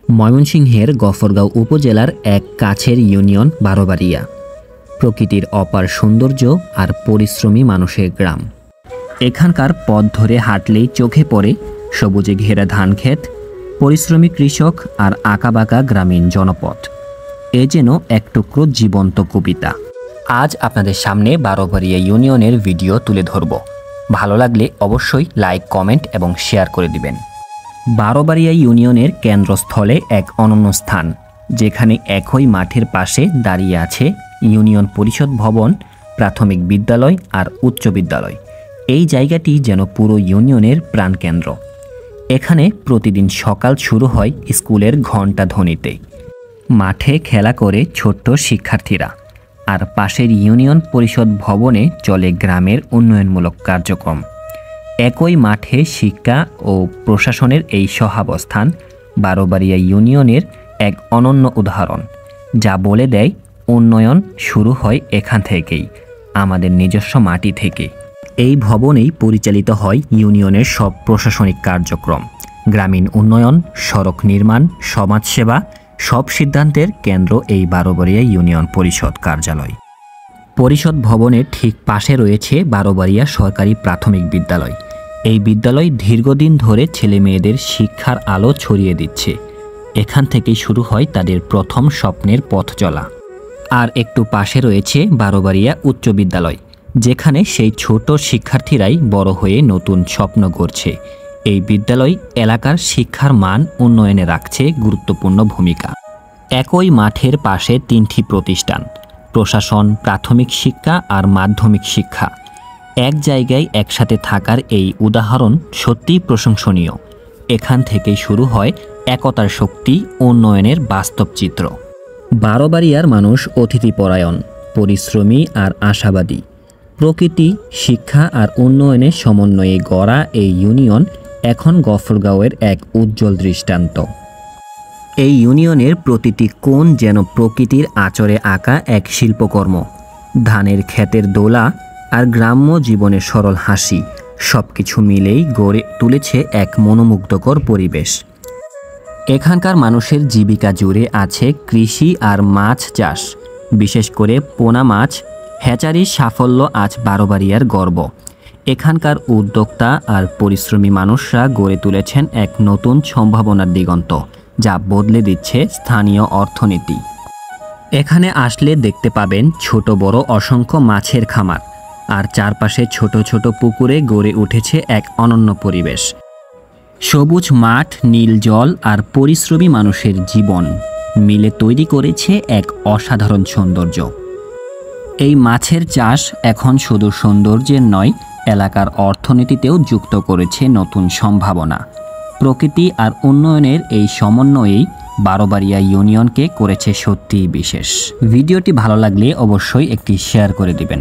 ময়মনসিংহের গফরগাঁও উপজেলার এক কাছের ইউনিয়ন বারোবাড়িয়া। প্রকৃতির অপার সৌন্দর্য আর পরিশ্রমী মানুষের গ্রাম। এখানকার পথ ধরে হাঁটলেই চোখে পড়ে সবুজে ঘেরা ধানক্ষেত, পরিশ্রমী কৃষক আর আঁকাবাঁকা গ্রামীণ জনপদ। এ যেন এক টুকরো জীবন্ত কবিতা। আজ আপনাদের সামনে বারোবাড়িয়া ইউনিয়নের ভিডিও তুলে ধরব। ভালো লাগলে অবশ্যই লাইক, কমেন্ট এবং শেয়ার করে দিবেন। বারোবাড়িয়া ইউনিয়নের কেন্দ্রস্থলে এক অনন্য স্থান, যেখানে একই মাঠের পাশে দাঁড়িয়ে আছে ইউনিয়ন পরিষদ ভবন, প্রাথমিক বিদ্যালয় আর উচ্চ বিদ্যালয়। এই জায়গাটি যেন পুরো ইউনিয়নের প্রাণকেন্দ্র। এখানে প্রতিদিন সকাল শুরু হয় স্কুলের ঘণ্টা ধ্বনিতে। মাঠে খেলা করে ছোট্ট শিক্ষার্থীরা, আর পাশের ইউনিয়ন পরিষদ ভবনে চলে গ্রামের উন্নয়নমূলক কার্যক্রম। একই মাঠে শিক্ষা ও প্রশাসনের এই সহাবস্থান বারোবাড়িয়া ইউনিয়নের এক অনন্য উদাহরণ, যা বলে দেয় উন্নয়ন শুরু হয় এখান থেকেই, আমাদের নিজস্ব মাটি থেকে। এই ভবনেই পরিচালিত হয় ইউনিয়নের সব প্রশাসনিক কার্যক্রম। গ্রামীণ উন্নয়ন, সড়ক নির্মাণ, সমাজসেবা, সব সিদ্ধান্তের কেন্দ্র এই বারোবাড়িয়া ইউনিয়ন পরিষদ কার্যালয়। পরিষদ ভবনের ঠিক পাশে রয়েছে বারোবাড়িয়া সরকারি প্রাথমিক বিদ্যালয়। এই বিদ্যালয় দীর্ঘদিন ধরে ছেলে মেয়েদের শিক্ষার আলো ছড়িয়ে দিচ্ছে। এখান থেকেই শুরু হয় তাদের প্রথম স্বপ্নের পথ চলা। আর একটু পাশে রয়েছে বারোবাড়িয়া উচ্চ বিদ্যালয়, যেখানে সেই ছোট শিক্ষার্থীরাই বড় হয়ে নতুন স্বপ্ন গড়ছে। এই বিদ্যালয় এলাকার শিক্ষার মান উন্নয়নে রাখছে গুরুত্বপূর্ণ ভূমিকা। একই মাঠের পাশে তিনটি প্রতিষ্ঠান, প্রশাসন, প্রাথমিক শিক্ষা আর মাধ্যমিক শিক্ষা, এক জায়গায় একসাথে থাকার এই উদাহরণ সত্যিই প্রশংসনীয়। এখান থেকেই শুরু হয় একতার শক্তি, উন্নয়নের বাস্তব চিত্র। বারোবাড়িয়ার মানুষ অতিথিপরায়ণ, পরিশ্রমী আর আশাবাদী। প্রকৃতি, শিক্ষা আর উন্নয়নের সমন্বয়ে গড়া এই ইউনিয়ন এখন গফরগাঁওয়ের এক উজ্জ্বল দৃষ্টান্ত। এই ইউনিয়নের প্রতিটি কোণ যেন প্রকৃতির আঁচড়ে আঁকা এক শিল্পকর্ম। ধানের ক্ষেতের দোলা আর গ্রাম্য জীবনের সরল হাসি, সব কিছু মিলেই গড়ে তুলেছে এক মনোমুগ্ধকর পরিবেশ। এখানকার মানুষের জীবিকা জুড়ে আছে কৃষি আর মাছ চাষ, বিশেষ করে পোনা মাছ হ্যাচারির সাফল্য আজ বারোবাড়িয়ার গর্ব। এখানকার উদ্যোক্তা আর পরিশ্রমী মানুষরা গড়ে তুলেছেন এক নতুন সম্ভাবনার দিগন্ত, যা বদলে দিচ্ছে স্থানীয় অর্থনীতি। এখানে আসলে দেখতে পাবেন ছোট বড় অসংখ্য মাছের খামার, আর চারপাশে ছোট ছোট পুকুরে গড়ে উঠেছে এক অনন্য পরিবেশ। সবুজ মাঠ, নীল জল আর পরিশ্রমী মানুষের জীবন মিলে তৈরি করেছে এক অসাধারণ সৌন্দর্য। এই মাছের চাষ এখন শুধু সৌন্দর্যের নয়, এলাকার অর্থনীতিতেও যুক্ত করেছে নতুন সম্ভাবনা। প্রকৃতি আর উন্নয়নের এই সমন্বয়েই বারোবাড়িয়া ইউনিয়নকে করেছে সত্যিই বিশেষ। ভিডিওটি ভালো লাগলে অবশ্যই একটি শেয়ার করে দিবেন।